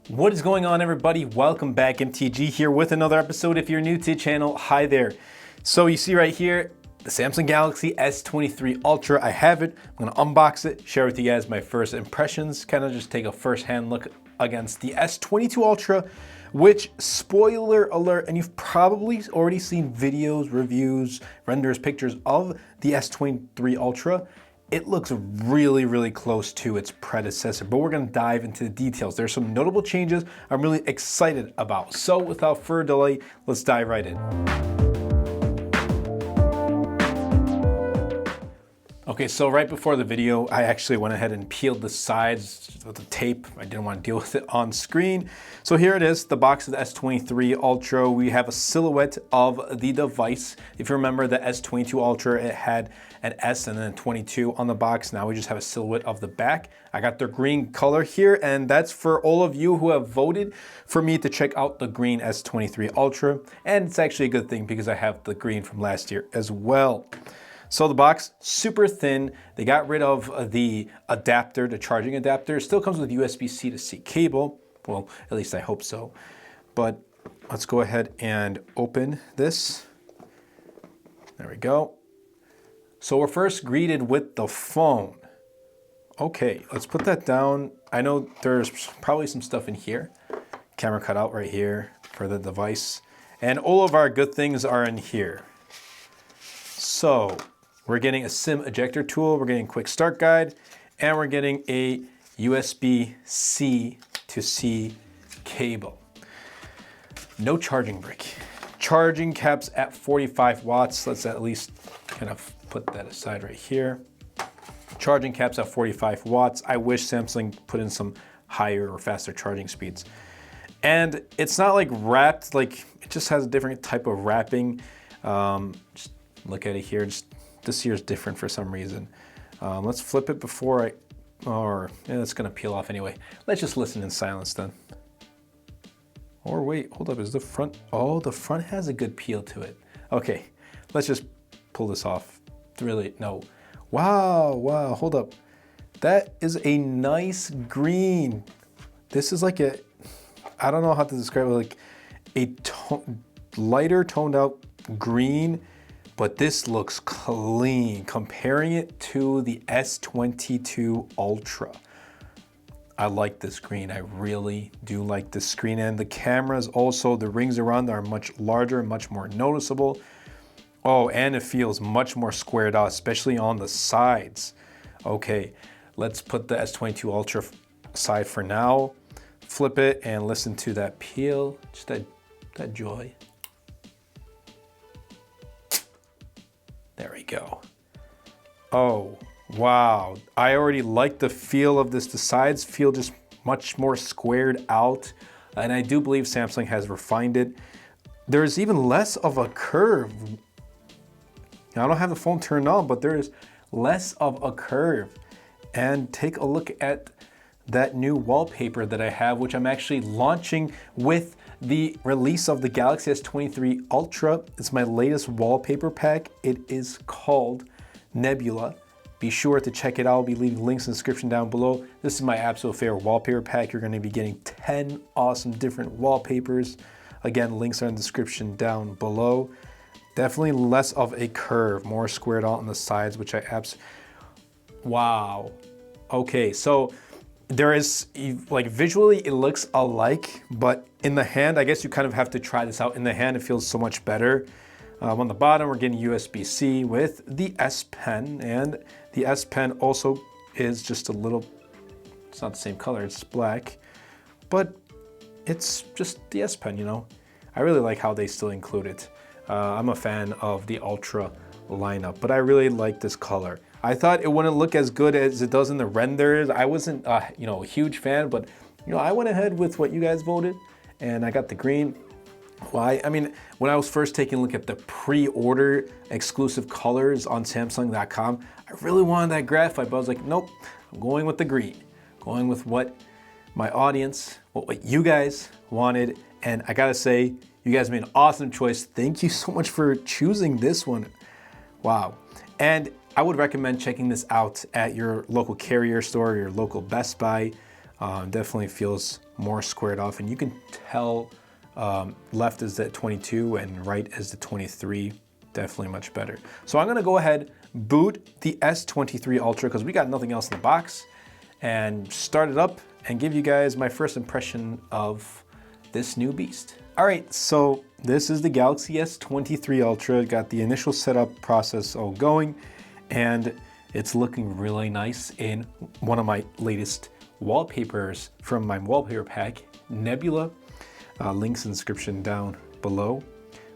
What is going on, everybody? Welcome back. MTG here with another episode. If you're new to the channel, hi there. So you see right here, the Samsung Galaxy S23 Ultra. I have it. I'm gonna unbox it, share with you guys my first impressions, kind of just take a first-hand look against the S22 Ultra, which, spoiler alert, and you've probably already seen videos, reviews, renders, pictures of the S23 Ultra. It looks really, really close to its predecessor, but we're gonna dive into the details. There's some notable changes I'm really excited about. So without further delay, let's dive right in. Okay, so right before the video, I actually went ahead and peeled the sides with the tape. I didn't want to deal with it on screen. So here it is, the box of the S23 Ultra. We have a silhouette of the device. If you remember the S22 Ultra, it had an S and then a 22 on the box. Now we just have a silhouette of the back. I got the green color here, and that's for all of you who have voted for me to check out the green S23 Ultra. And it's actually a good thing because I have the green from last year as well. So the box, super thin. They got rid of the adapter, the charging adapter. It still comes with USB-C to C cable. Well, at least I hope so. But let's go ahead and open this. There we go. So we're first greeted with the phone. Okay, let's put that down. I know there's probably some stuff in here. Camera cutout right here for the device. And all of our good things are in here. So we're getting a SIM ejector tool, we're getting a quick start guide, and we're getting a USB-C to C cable. No charging brick. Charging caps at 45 watts. Let's at least kind of put that aside right here. Charging caps at 45 watts. I wish Samsung put in some higher or faster charging speeds. And it's not like wrapped, like it just has a different type of wrapping. Just look at it here. This here is different for some reason. Let's flip it before it's gonna peel off anyway. Let's just listen in silence then. Or wait, hold up, is the front, oh, the front has a good peel to it. Okay, let's just pull this off. Really, no. Wow, hold up. That is a nice green. This is like I don't know how to describe it, like a lighter toned out green, but this looks clean. Comparing it to the S22 Ultra, I like this green. I really do like this screen. And the cameras also, the rings around are much larger, much more noticeable. Oh, and it feels much more squared out, especially on the sides. Okay, let's put the S22 Ultra aside for now. Flip it and listen to that peel, just that joy. There we go. Oh, wow. I already like the feel of this. The sides feel just much more squared out. And I do believe Samsung has refined it. There's even less of a curve. Now, I don't have the phone turned on, but there is less of a curve. And take a look at that new wallpaper that I have, which I'm actually launching with the release of the Galaxy S23 Ultra. It's my latest wallpaper pack. It is called Nebula. Be sure to check it out. I'll be leaving links in the description down below. This is my absolute favorite wallpaper pack. You're gonna be getting 10 awesome different wallpapers. Again, links are in the description down below. Definitely less of a curve, more squared out on the sides, which wow. Okay, so there is, like, visually it looks alike, but in the hand, I guess you kind of have to try this out. In the hand, it feels so much better. On the bottom, we're getting USB-C with the S Pen, and the S Pen also is just a little, it's not the same color, it's black, but it's just the S Pen, you know? I really like how they still include it. I'm a fan of the Ultra lineup, but I really like this color. I thought it wouldn't look as good as it does in the renders. I wasn't, a huge fan, but I went ahead with what you guys voted, and I got the green. Why? I mean, when I was first taking a look at the pre-order exclusive colors on Samsung.com, I really wanted that graphite, but I was like, nope, I'm going with the green, going with what my audience, what you guys wanted, and I gotta say, you guys made an awesome choice. Thank you so much for choosing this one. Wow. And I would recommend checking this out at your local carrier store, your local Best Buy. Definitely feels more squared off, and you can tell left is the 22 and right is the 23. Definitely much better. So I'm gonna go ahead, boot the S23 Ultra because we got nothing else in the box, and start it up and give you guys my first impression of this new beast. All right, so this is the Galaxy S23 Ultra. Got the initial setup process all going, and it's looking really nice in one of my latest wallpapers from my wallpaper pack, Nebula. Links in the description down below.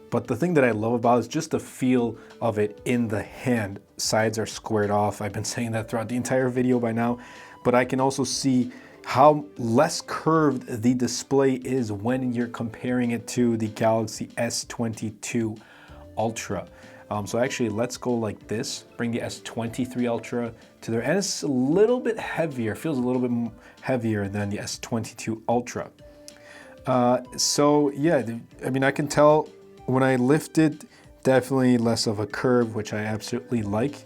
But the thing that I love about it is just the feel of it in the hand. Sides are squared off. I've been saying that throughout the entire video by now, but I can also see how less curved the display is when you're comparing it to the Galaxy S22 Ultra. So actually, let's go like this, bring the S23 Ultra to there, and it's a little bit heavier, feels a little bit heavier than the S22 Ultra. So yeah, I mean, I can tell when I lift it, definitely less of a curve, which I absolutely like.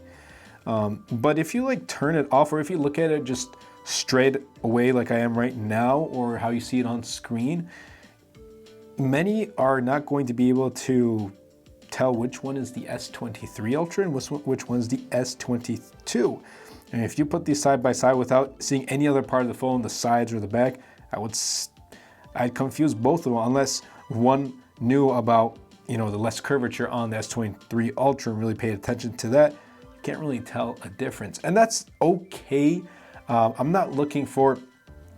But if you like turn it off, or if you look at it just straight away like I am right now, or how you see it on screen, many are not going to be able to tell which one is the S23 Ultra and which one is the S22. And if you put these side by side without seeing any other part of the phone, the sides or the back, I'd confuse both of them unless one knew about, you know, the less curvature on the S23 Ultra and really paid attention to that. You can't really tell a difference, and that's okay. I'm not looking for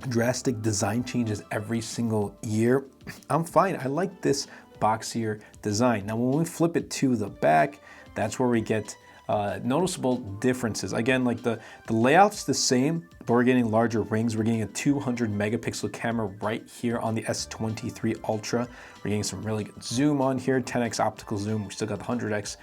drastic design changes every single year. I'm fine. I like this boxier design. Now, when we flip it to the back, that's where we get noticeable differences. Again, like the layout's the same, but we're getting larger rings. We're getting a 200 megapixel camera right here on the S23 Ultra. We're getting some really good zoom on here, 10x optical zoom. We still got the 100x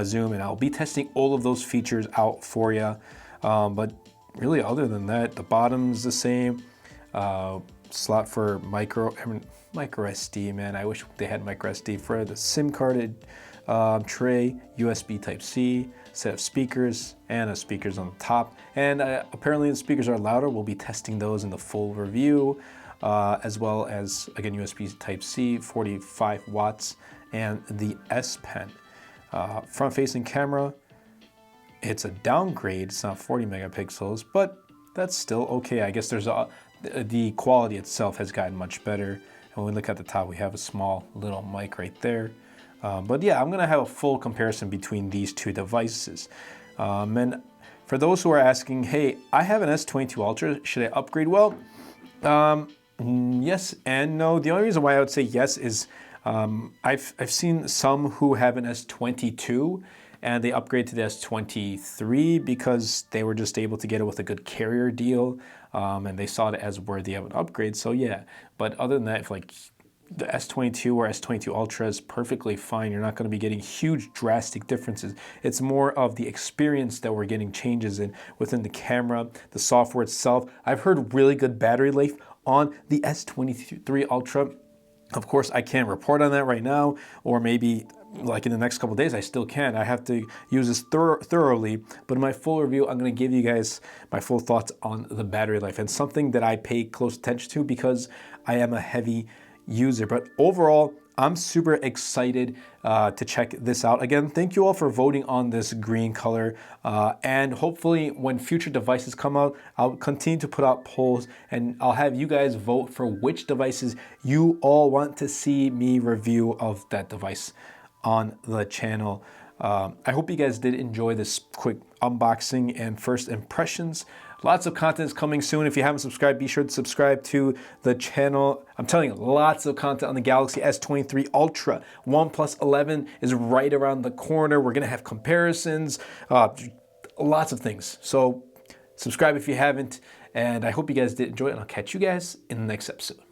zoom, and I'll be testing all of those features out for you. But really, other than that, the bottom's the same. Slot for micro SD, man. I wish they had micro SD for the SIM card tray, USB Type-C, set of speakers, and speakers on the top. And apparently the speakers are louder. We'll be testing those in the full review, as well as, again, USB Type-C, 45 watts, and the S Pen. Front-facing camera, it's a downgrade. It's not 40 megapixels, but that's still okay. I guess the quality itself has gotten much better. And when we look at the top, we have a small little mic right there. But yeah, I'm gonna have a full comparison between these two devices. And for those who are asking, hey, I have an S22 Ultra, should I upgrade? Well, yes and no. The only reason why I would say yes is I've seen some who have an S22 and they upgrade to the S23 because they were just able to get it with a good carrier deal, and they saw it as worthy of an upgrade. So yeah, but other than that, if like the S22 or S22 Ultra is perfectly fine. You're not going to be getting huge drastic differences. It's more of the experience that we're getting changes in within the camera, the software itself. I've heard really good battery life on the S23 Ultra. Of course, I can't report on that right now, or maybe like in the next couple of days, I still can. I have to use this thoroughly, but in my full review, I'm gonna give you guys my full thoughts on the battery life, and something that I pay close attention to because I am a heavy user. But overall, I'm super excited to check this out. Again, thank you all for voting on this green color. And hopefully when future devices come out, I'll continue to put out polls and I'll have you guys vote for which devices you all want to see me review of that device on the channel. I hope you guys did enjoy this quick unboxing and first impressions. Lots of content is coming soon. If you haven't subscribed, be sure to subscribe to the channel. I'm telling you, lots of content on the Galaxy S23 Ultra. OnePlus 11 is right around the corner. We're gonna have comparisons, lots of things. So subscribe if you haven't, and I hope you guys did enjoy it, and I'll catch you guys in the next episode.